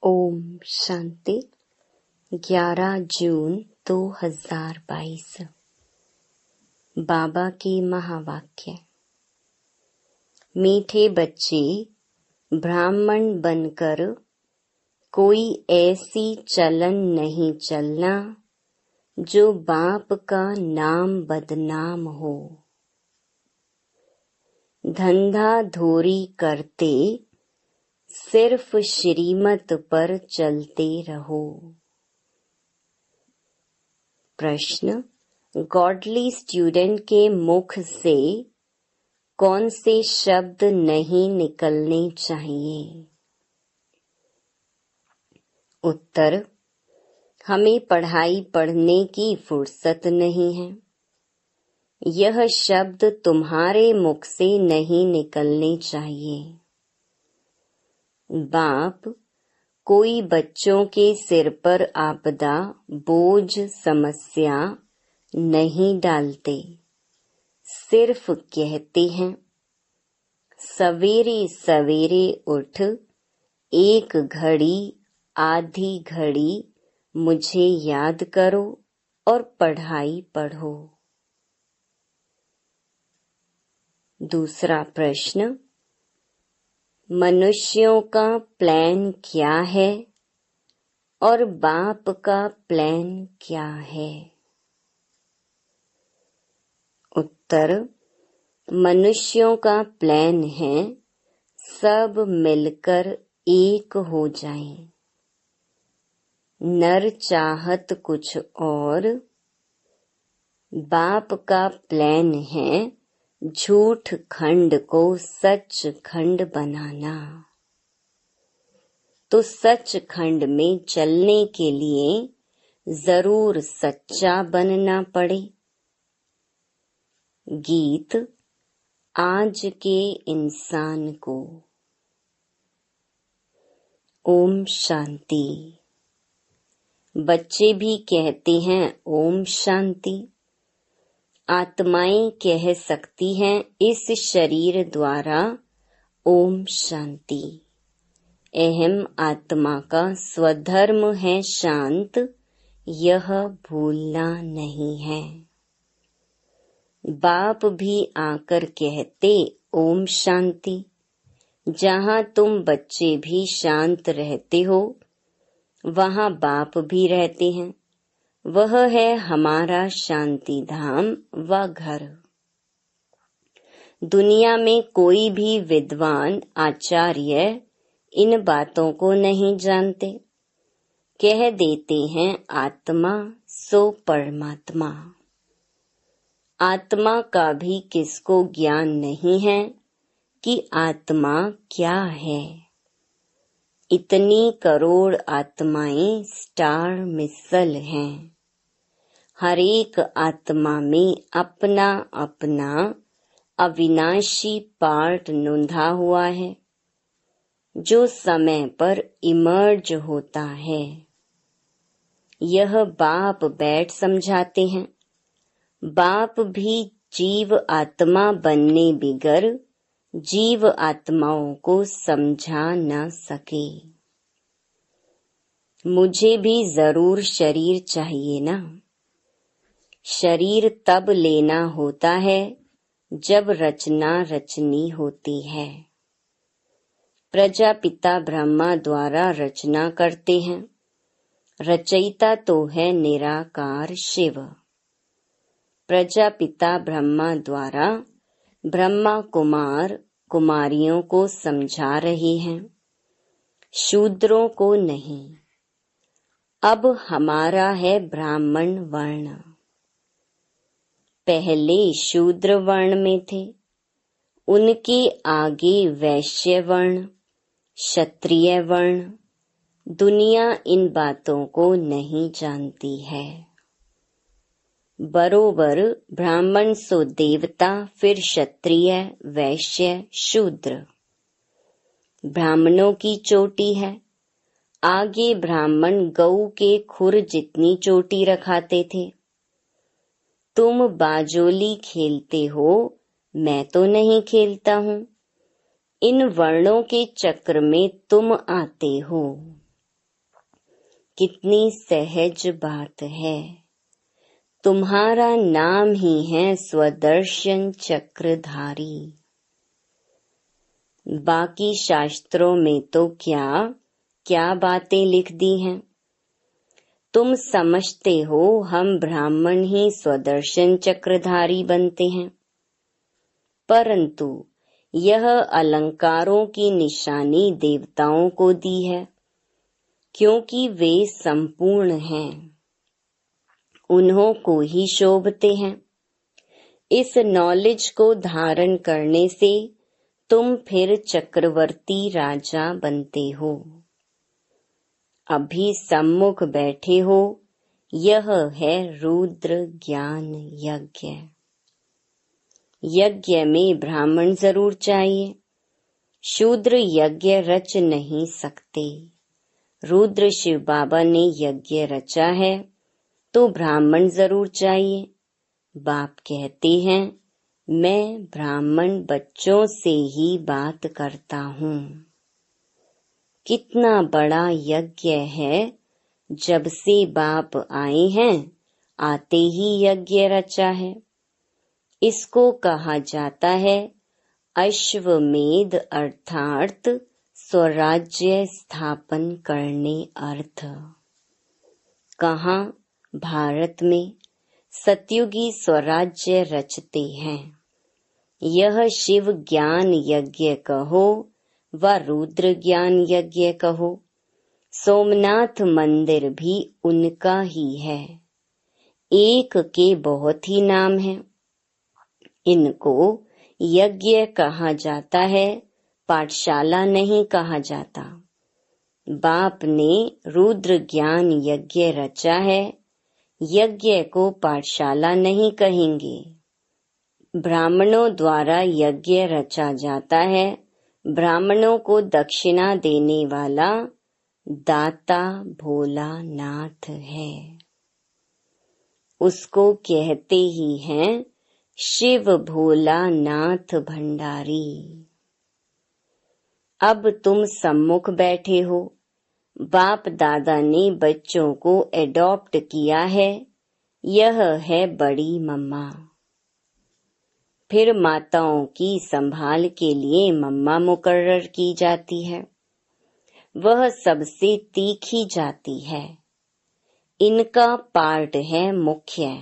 ओम शांति। 11 जून 2022। बाबा की महावाक्य। मीठे बच्चे, ब्राह्मण बनकर कोई ऐसी चलन नहीं चलना जो बाप का नाम बदनाम हो। धंधा धोरी करते सिर्फ श्रीमत पर चलते रहो। प्रश्न, गॉडली स्टूडेंट के मुख से कौन से शब्द नहीं निकलने चाहिए? उत्तर, हमें पढ़ाई पढ़ने की फुर्सत नहीं है। यह शब्द तुम्हारे मुख से नहीं निकलने चाहिए। बाप कोई बच्चों के सिर पर आपदा, बोझ, समस्या नहीं डालते, सिर्फ कहते हैं, सवेरे सवेरे उठ, एक घड़ी आधी घड़ी मुझे याद करो और पढ़ाई पढ़ो। दूसरा प्रश्न, मनुष्यों का प्लान क्या है और बाप का प्लान क्या है? उत्तर, मनुष्यों का प्लान है सब मिलकर एक हो जाएं। नर चाहत कुछ और, बाप का प्लान है झूठ खंड को सच खंड बनाना। तो सच खंड में चलने के लिए जरूर सच्चा बनना पड़े। गीत आज के इंसान को। ओम शांति। बच्चे भी कहते हैं ओम शांति। आत्माएं कह सकती हैं इस शरीर द्वारा ओम शांति। अहम आत्मा का स्वधर्म है शांत, यह भूलना नहीं है। बाप भी आकर कहते ओम शांति। जहाँ तुम बच्चे भी शांत रहते हो, वहाँ बाप भी रहते हैं। वह है हमारा शांति धाम व घर। दुनिया में कोई भी विद्वान आचार्य इन बातों को नहीं जानते। कह देते हैं आत्मा सो परमात्मा। आत्मा का भी किसको ज्ञान नहीं है कि आत्मा क्या है। इतनी करोड़ आत्माएं स्टार मिसल हैं। हर एक आत्मा में अपना अपना अविनाशी पार्ट नूंधा हुआ है, जो समय पर इमर्ज होता है। यह बाप बैठ समझाते हैं। बाप भी जीव आत्मा बनने बिगर जीव आत्माओं को समझा न सके। मुझे भी जरूर शरीर चाहिए ना। शरीर तब लेना होता है जब रचना रचनी होती है। प्रजापिता ब्रह्मा द्वारा रचना करते हैं। रचयिता तो है निराकार शिव। प्रजापिता ब्रह्मा द्वारा ब्रह्मा कुमार कुमारियों को समझा रहे हैं, शूद्रों को नहीं। अब हमारा है ब्राह्मण वर्ण। पहले शूद्र वर्ण में थे, उनके आगे वैश्य वर्ण, क्षत्रिय वर्ण। दुनिया इन बातों को नहीं जानती है। बरोबर ब्राह्मण सो देवता, फिर क्षत्रिय, वैश्य, शूद्र। ब्राह्मणों की चोटी है। आगे ब्राह्मण गऊ के खुर जितनी चोटी रखाते थे। तुम बाजोली खेलते हो, मैं तो नहीं खेलता हूँ। इन वर्णों के चक्र में तुम आते हो। कितनी सहज बात है। तुम्हारा नाम ही है स्वदर्शन चक्रधारी। बाकी शास्त्रों में तो क्या क्या बातें लिख दी हैं। तुम समझते हो हम ब्राह्मण ही स्वदर्शन चक्रधारी बनते हैं, परंतु यह अलंकारों की निशानी देवताओं को दी है, क्योंकि वे संपूर्ण हैं, उन्हों को ही शोभते हैं। इस नॉलेज को धारण करने से तुम फिर चक्रवर्ती राजा बनते हो। अभी सम्मुख बैठे हो, यह है रुद्र ज्ञान यज्ञ। यज्ञ में ब्राह्मण जरूर चाहिए, शूद्र यज्ञ रच नहीं सकते। रुद्र शिव बाबा ने यज्ञ रचा है तो ब्राह्मण जरूर चाहिए। बाप कहते हैं, मैं ब्राह्मण बच्चों से ही बात करता हूँ। कितना बड़ा यज्ञ है। जब से बाप आए हैं, आते ही यज्ञ रचा है। इसको कहा जाता है अश्वमेध, अर्थात स्वराज्य स्थापन करने अर्थ। कहाँ? भारत में सतयुगी स्वराज्य रचते हैं। यह शिव ज्ञान यज्ञ कहो व रुद्र ज्ञान यज्ञ कहो, सोमनाथ मंदिर भी उनका ही है। एक के बहुत ही नाम हैं। इनको यज्ञ कहा जाता है, पाठशाला नहीं कहा जाता। बाप ने रुद्र ज्ञान यज्ञ रचा है, यज्ञ को पाठशाला नहीं कहेंगे। ब्राह्मणों द्वारा यज्ञ रचा जाता है। ब्राह्मणों को दक्षिणा देने वाला दाता भोलानाथ है। उसको कहते ही हैं शिव भोलानाथ भंडारी। अब तुम सम्मुख बैठे हो। बाप दादा ने बच्चों को एडॉप्ट किया है। यह है बड़ी मम्मा। फिर माताओं की संभाल के लिए मम्मा मुकर्रर की जाती है। वह सबसे तीखी जाती है। इनका पार्ट है मुख्य।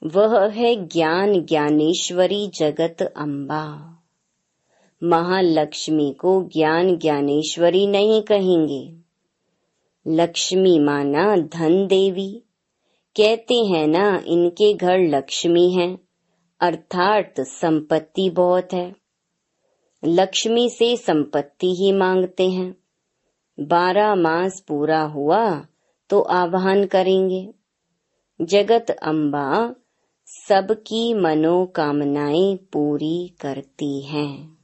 वह है ज्ञान ज्ञानेश्वरी जगत अम्बा। महालक्ष्मी को ज्ञान ज्ञानेश्वरी नहीं कहेंगे। लक्ष्मी माना धन देवी। कहते हैं ना, इनके घर लक्ष्मी है, अर्थात संपत्ति बहुत है। लक्ष्मी से संपत्ति ही मांगते हैं। 12 मास पूरा हुआ तो आवाहन करेंगे। जगत अम्बा सबकी मनोकामनाएं पूरी करती हैं।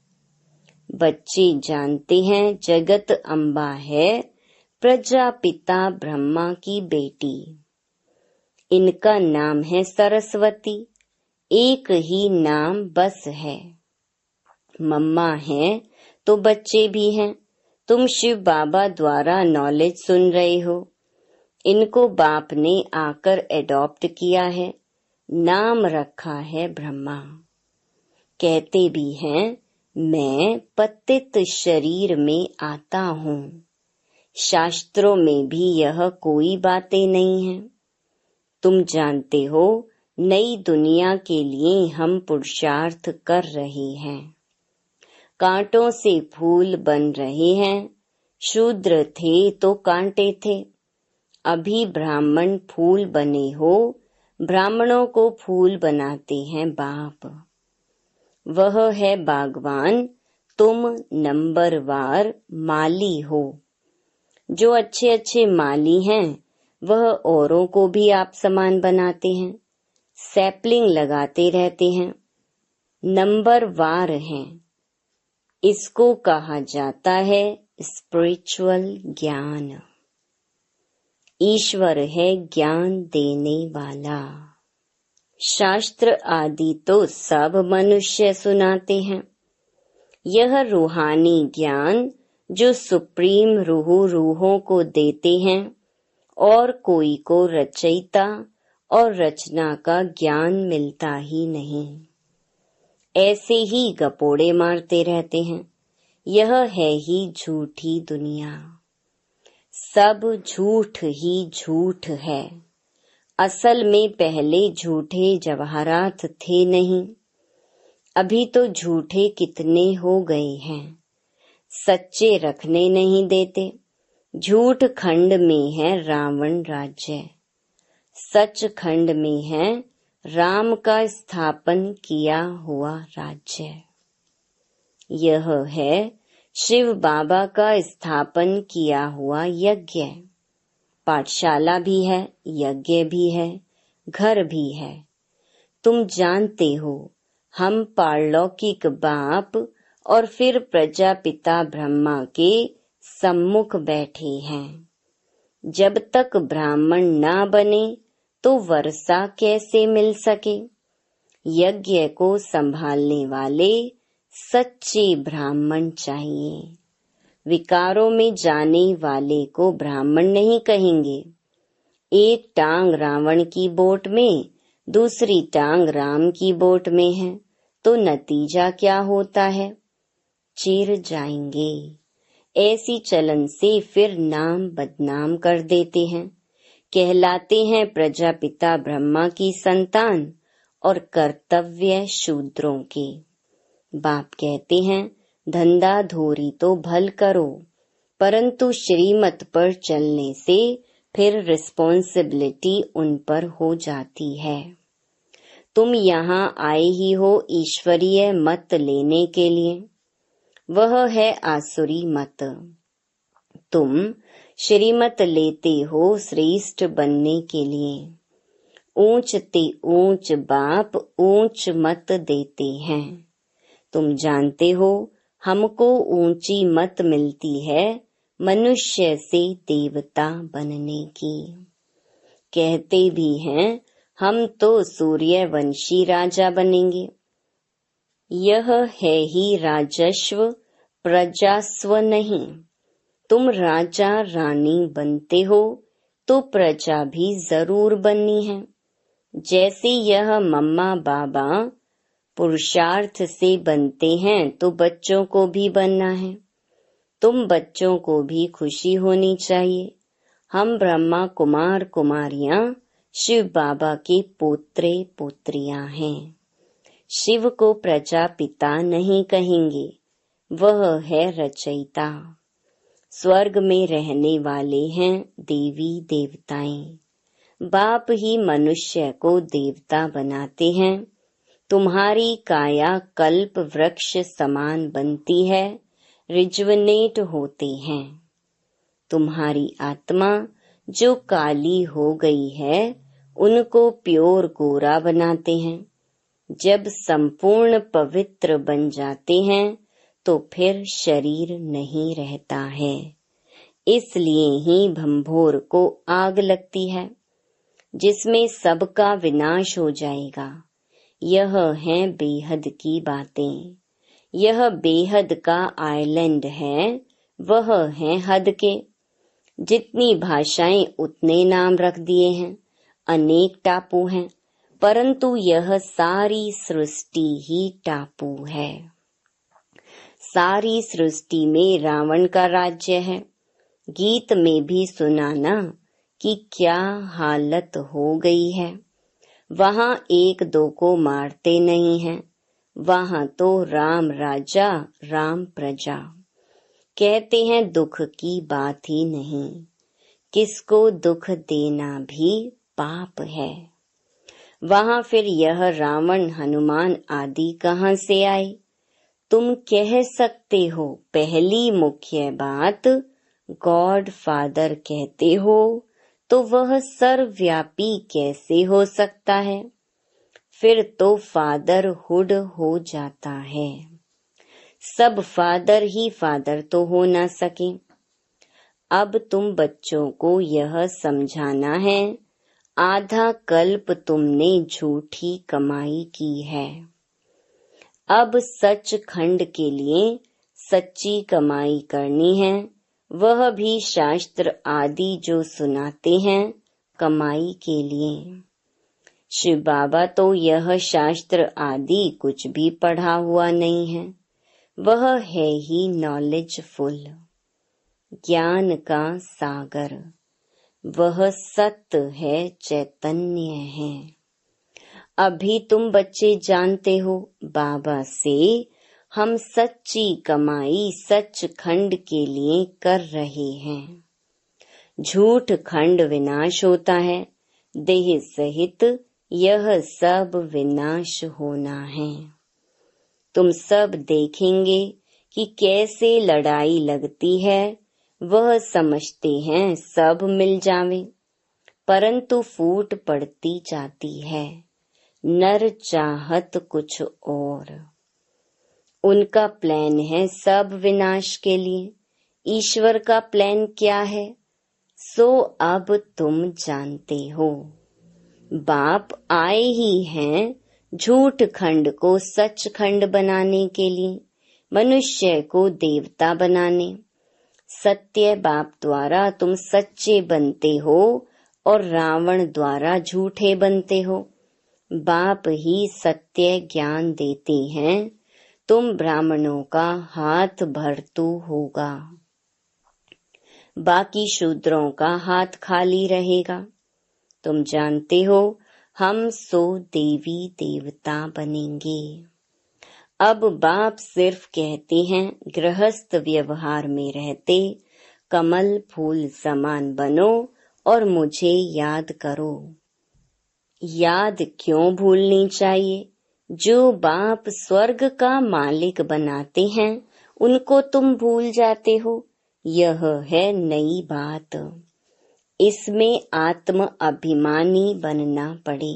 बच्चे जानते हैं जगत अम्बा है प्रजापिता ब्रह्मा की बेटी। इनका नाम है सरस्वती। एक ही नाम बस है। मम्मा है तो बच्चे भी हैं। तुम शिव बाबा द्वारा नॉलेज सुन रहे हो। इनको बाप ने आकर एडॉप्ट किया है। नाम रखा है ब्रह्मा। कहते भी हैं मैं पतित शरीर में आता हूँ। शास्त्रों में भी यह कोई बातें नहीं है। तुम जानते हो नई दुनिया के लिए हम पुरुषार्थ कर रहे हैं। कांटों से फूल बन रहे हैं। शूद्र थे तो कांटे थे, अभी ब्राह्मण फूल बने हो। ब्राह्मणों को फूल बनाते हैं बाप। वह है बागवान, तुम नंबरवार माली हो। जो अच्छे अच्छे माली हैं वह औरों को भी आप समान बनाते हैं। सैपलिंग लगाते रहते हैं। नंबरवार हैं। इसको कहा जाता है स्पिरिचुअल ज्ञान। ईश्वर है ज्ञान देने वाला। शास्त्र आदि तो सब मनुष्य सुनाते हैं। यह रूहानी ज्ञान जो सुप्रीम रूहों को देते हैं, और कोई को रचयिता और रचना का ज्ञान मिलता ही नहीं। ऐसे ही गपोड़े मारते रहते हैं। यह है ही झूठी दुनिया। सब झूठ ही झूठ है। असल में पहले झूठे जवाहरात थे नहीं। अभी तो झूठे कितने हो गए हैं। सच्चे रखने नहीं देते। झूठ खंड में है रावण राज्य, सच खंड में है राम का स्थापन किया हुआ राज्य। यह है शिव बाबा का स्थापन किया हुआ यज्ञ। पाठशाला भी है, यज्ञ भी है, घर भी है। तुम जानते हो, हम पारलौकिक बाप और फिर प्रजापिता ब्रह्मा के सम्मुख बैठे हैं। जब तक ब्राह्मण ना बने तो वर्षा कैसे मिल सके। यज्ञ को संभालने वाले सच्चे ब्राह्मण चाहिए। विकारों में जाने वाले को ब्राह्मण नहीं कहेंगे। एक टांग रावण की बोट में, दूसरी टांग राम की बोट में है, तो नतीजा क्या होता है? चिर जाएंगे। ऐसी चलन से फिर नाम बदनाम कर देते हैं। कहलाते हैं प्रजापिता ब्रह्मा की संतान और कर्तव्य शूद्रों के। बाप कहते हैं, धंधा धोरी तो भल करो, परंतु श्रीमत पर चलने से फिर रिस्पॉन्सिबिलिटी उन पर हो जाती है। तुम यहाँ आए ही हो ईश्वरीय मत लेने के लिए, वह है आसुरी मत। तुम श्रीमत लेते हो श्रेष्ठ बनने के लिए। ऊंच ते ऊंच बाप ऊंच मत देते हैं। तुम जानते हो, हमको ऊंची मत मिलती है मनुष्य से देवता बनने की। कहते भी हैं, हम तो सूर्यवंशी राजा बनेंगे। यह है ही राजस्व, प्रजास्व नहीं। तुम राजा रानी बनते हो तो प्रजा भी जरूर बननी है। जैसे यह मम्मा बाबा पुरुषार्थ से बनते हैं तो बच्चों को भी बनना है। तुम बच्चों को भी खुशी होनी चाहिए। हम ब्रह्मा कुमार कुमारियां शिव बाबा के पोत्रे पोत्रियां हैं। शिव को प्रजापिता नहीं कहेंगे, वह है रचयिता। स्वर्ग में रहने वाले हैं देवी देवताएं। बाप ही मनुष्य को देवता बनाते हैं। तुम्हारी काया कल्प वृक्ष समान बनती है, रिजुवनेट होते हैं। तुम्हारी आत्मा जो काली हो गई है, उनको प्योर गोरा बनाते हैं। जब संपूर्ण पवित्र बन जाते हैं तो फिर शरीर नहीं रहता है। इसलिए ही भंभोर को आग लगती है, जिसमें सबका विनाश हो जाएगा। यह है बेहद की बातें। यह बेहद का आइलैंड है, वह है हद के। जितनी भाषाएं उतने नाम रख दिए हैं। अनेक टापू हैं, परंतु यह सारी सृष्टि ही टापू है। सारी सृष्टि में रावण का राज्य है। गीत में भी सुना ना कि क्या हालत हो गई है। वहाँ एक दो को मारते नहीं हैं, वहाँ तो राम राजा राम प्रजा। कहते हैं दुख की बात ही नहीं, किसको दुख देना भी पाप है। वहाँ फिर यह रावण हनुमान आदि कहाँ से आए? तुम कह सकते हो पहली मुख्य बात गॉड फादर कहते हो, तो वह सर्वव्यापी कैसे हो सकता है? फिर तो फादरहुड हो जाता है। सब फादर ही फादर तो हो ना सके। अब तुम बच्चों को यह समझाना है, आधा कल्प तुमने झूठी कमाई की है। अब सच खंड के लिए सच्ची कमाई करनी है, वह भी शास्त्र आदि जो सुनाते हैं कमाई के लिए। शिव बाबा तो यह शास्त्र आदि कुछ भी पढ़ा हुआ नहीं है, वह है ही नॉलेजफुल, ज्ञान का सागर। वह सत्य है, चैतन्य है। अभी तुम बच्चे जानते हो, बाबा से हम सच्ची कमाई सचखंड के लिए कर रहे हैं। झूठ खंड विनाश होता है, देह सहित यह सब विनाश होना है। तुम सब देखेंगे कि कैसे लड़ाई लगती है, वह समझते हैं सब मिल जावे, परंतु फूट पड़ती जाती है। नर चाहत कुछ और, उनका प्लान है सब विनाश के लिए। ईश्वर का प्लान क्या है, सो अब तुम जानते हो। बाप आए ही हैं झूठ खंड को सच खंड बनाने के लिए, मनुष्य को देवता बनाने। सत्य बाप द्वारा तुम सच्चे बनते हो और रावण द्वारा झूठे बनते हो। बाप ही सत्य ज्ञान देते हैं, तुम ब्राह्मणों का हाथ भरतू होगा, बाकी शूद्रों का हाथ खाली रहेगा। तुम जानते हो हम सो देवी देवता बनेंगे। अब बाप सिर्फ कहते हैं गृहस्थ व्यवहार में रहते कमल फूल समान बनो और मुझे याद करो। याद क्यों भूलनी चाहिए? जो बाप स्वर्ग का मालिक बनाते हैं उनको तुम भूल जाते हो, यह है नई बात। इसमें आत्म अभिमानी बनना पड़े।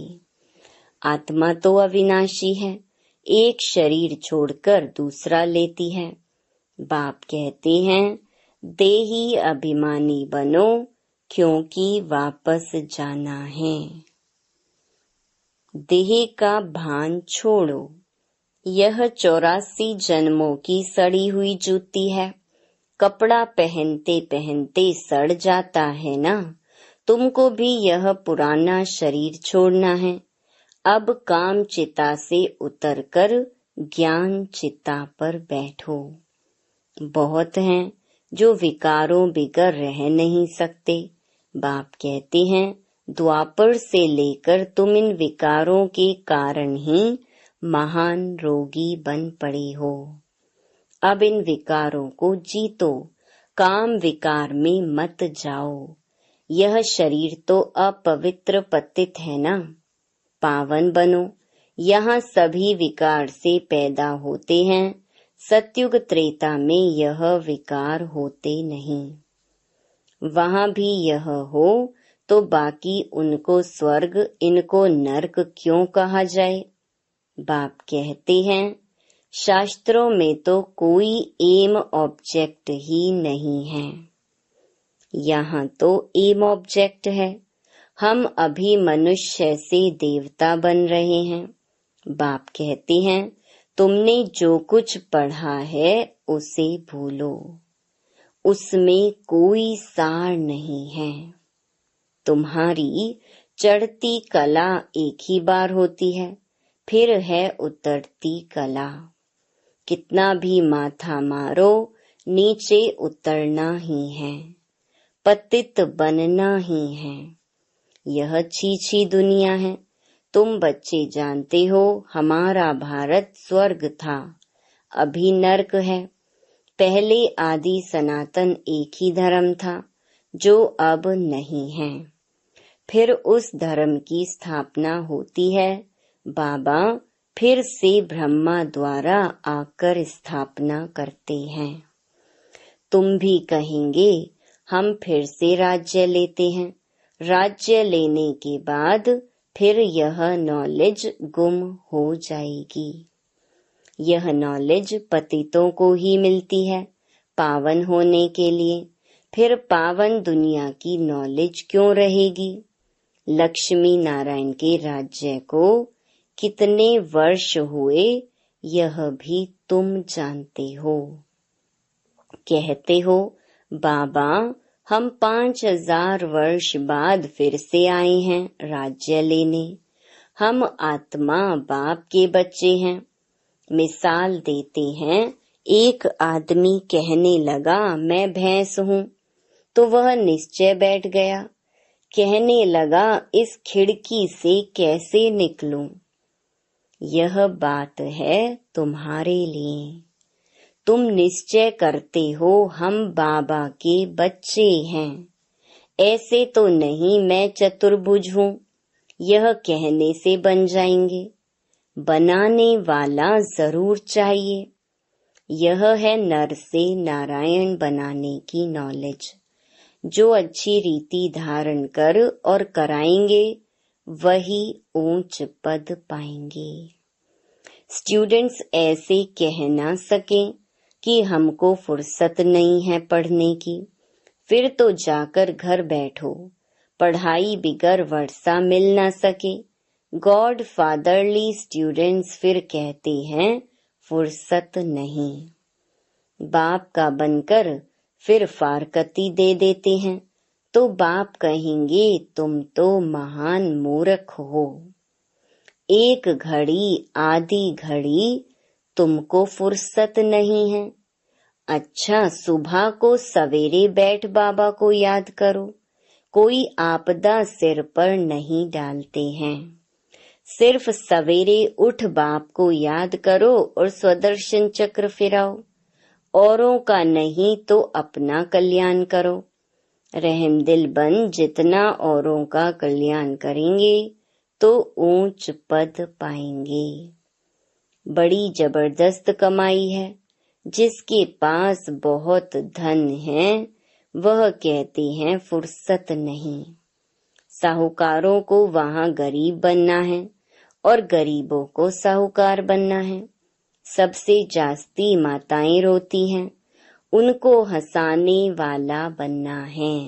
आत्मा तो अविनाशी है, एक शरीर छोड़कर दूसरा लेती है। बाप कहते हैं देही अभिमानी बनो, क्योंकि वापस जाना है। देह का भान छोड़ो। यह 84 जन्मों की सड़ी हुई जूती है। कपड़ा पहनते पहनते सड़ जाता है ना, तुमको भी यह पुराना शरीर छोड़ना है। अब काम चिता से उतरकर ज्ञान चिता पर बैठो। बहुत हैं जो विकारों बिगर रह नहीं सकते। बाप कहते हैं द्वापर से लेकर तुम इन विकारों के कारण ही महान रोगी बन पड़े हो। अब इन विकारों को जीतो, काम विकार में मत जाओ। यह शरीर तो अपवित्र पतित है ना, पावन बनो। यहाँ सभी विकार से पैदा होते हैं, सतयुग त्रेता में यह विकार होते नहीं। वहाँ भी यह हो तो बाकी उनको स्वर्ग इनको नरक क्यों कहा जाए? बाप कहते हैं शास्त्रों में तो कोई एम ऑब्जेक्ट ही नहीं है, यहाँ तो एम ऑब्जेक्ट है। हम अभी मनुष्य से देवता बन रहे हैं। बाप कहते हैं तुमने जो कुछ पढ़ा है उसे भूलो, उसमें कोई सार नहीं है। तुम्हारी चढ़ती कला एक ही बार होती है, फिर है उतरती कला। कितना भी माथा मारो, नीचे उतरना ही है, पतित बनना ही है। यह छीछी दुनिया है। तुम बच्चे जानते हो हमारा भारत स्वर्ग था, अभी नरक है। पहले आदि सनातन एक ही धर्म था जो अब नहीं है। फिर उस धर्म की स्थापना होती है। बाबा फिर से ब्रह्मा द्वारा आकर स्थापना करते हैं। तुम भी कहेंगे हम फिर से राज्य लेते हैं। राज्य लेने के बाद फिर यह नॉलेज गुम हो जाएगी। यह नॉलेज पतितों को ही मिलती है पावन होने के लिए। फिर पावन दुनिया की नॉलेज क्यों रहेगी? लक्ष्मी नारायण के राज्य को कितने वर्ष हुए यह भी तुम जानते हो। कहते हो बाबा हम 5000 वर्ष बाद फिर से आए हैं राज्य लेने, हम आत्मा बाप के बच्चे हैं। मिसाल देते हैं, एक आदमी कहने लगा मैं भैंस हूँ, तो वह निश्चय बैठ गया। कहने लगा इस खिड़की से कैसे निकलूं। यह बात है तुम्हारे लिए। तुम निश्चय करते हो हम बाबा के बच्चे हैं, ऐसे तो नहीं मैं चतुर्भुज हूँ, यह कहने से बन जाएंगे। बनाने वाला जरूर चाहिए। यह है नर से नारायण बनाने की नॉलेज। जो अच्छी रीति धारण कर और कराएंगे वही ऊंच पद पाएंगे। स्टूडेंट्स ऐसे कह ना सकें कि हमको फुर्सत नहीं है पढ़ने की, फिर तो जाकर घर बैठो। पढ़ाई बिगर वर्षा मिल ना सके। गॉड फादरली स्टूडेंट्स फिर कहते हैं फुर्सत नहीं। बाप का बनकर फिर फारकती दे देते हैं, तो बाप कहेंगे तुम तो महान मूर्ख हो। एक घड़ी आधी घड़ी तुमको फुर्सत नहीं है। अच्छा सुबह को सवेरे बैठ बाबा को याद करो। कोई आपदा सिर पर नहीं डालते हैं। सिर्फ सवेरे उठ बाप को याद करो और स्वदर्शन चक्र फिराओ। औरों का नहीं तो अपना कल्याण करो। रहमदिल बन जितना औरों का कल्याण करेंगे तो ऊंच पद पाएंगे। बड़ी जबरदस्त कमाई है। जिसके पास बहुत धन है वह कहते हैं फुर्सत नहीं। साहूकारों को वहाँ गरीब बनना है और गरीबों को साहूकार बनना है। सबसे जास्ती माताएं रोती हैं, उनको हंसाने वाला बनना है।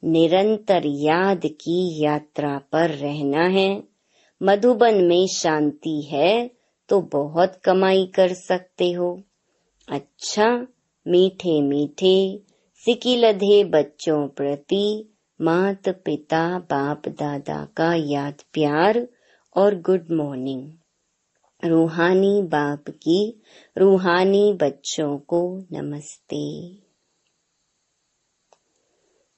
निरंतर याद की यात्रा पर रहना है। मधुबन में शांति है तो बहुत कमाई कर सकते हो। अच्छा मीठे मीठे सिकिलधे बच्चों प्रति माता पिता बाप दादा का याद प्यार और गुड मॉर्निंग। रूहानी बाप की रूहानी बच्चों को नमस्ते।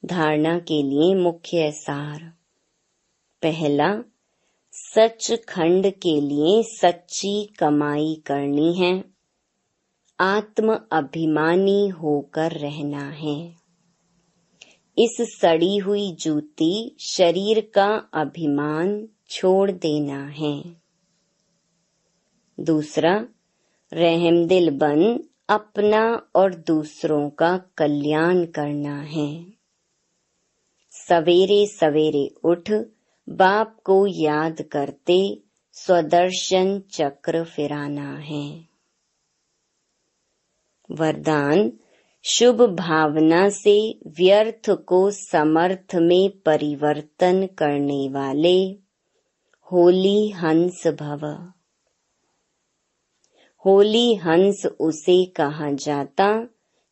धारणा के लिए मुख्य सार। पहला, सचखंड के लिए सच्ची कमाई करनी है। आत्म अभिमानी होकर रहना है। इस सड़ी हुई जूती शरीर का अभिमान छोड़ देना है। दूसरा, रहमदिल बन अपना और दूसरों का कल्याण करना है। सवेरे सवेरे उठ बाप को याद करते स्वदर्शन चक्र फिराना है। वरदान, शुभ भावना से व्यर्थ को समर्थ में परिवर्तन करने वाले होली हंस भव। होली हंस उसे कहा जाता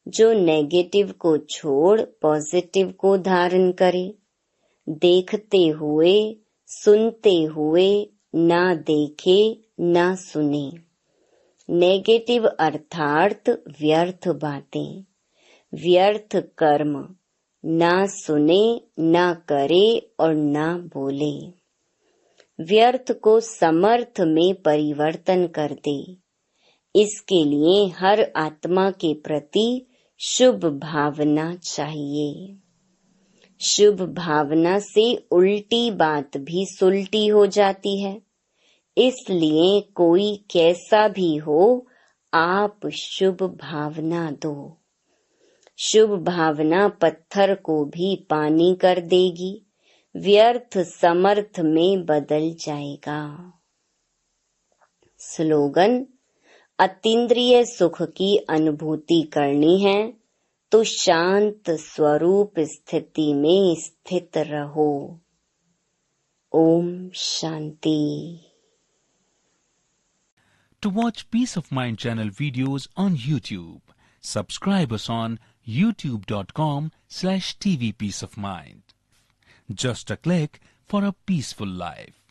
जो नेगेटिव को छोड़ पॉजिटिव को धारण करे। देखते हुए सुनते हुए ना देखे ना सुने। नेगेटिव अर्थात व्यर्थ बातें, व्यर्थ कर्म ना सुने ना करे और ना बोले। व्यर्थ को समर्थ में परिवर्तन कर दे। इसके लिए हर आत्मा के प्रति शुभ भावना चाहिए। शुभ भावना से उल्टी बात भी सुलटी हो जाती है। इसलिए कोई कैसा भी हो आप शुभ भावना दो। शुभ भावना पत्थर को भी पानी कर देगी, व्यर्थ समर्थ में बदल जाएगा। स्लोगन, अतीन्द्रिय सुख की अनुभूति करनी है तो शांत स्वरूप स्थिति में स्थित रहो। Om Shanti. To watch Peace of Mind channel videos on YouTube, Subscribe us on youtube.com/tvpeaceofmind. Just a click for a peaceful life.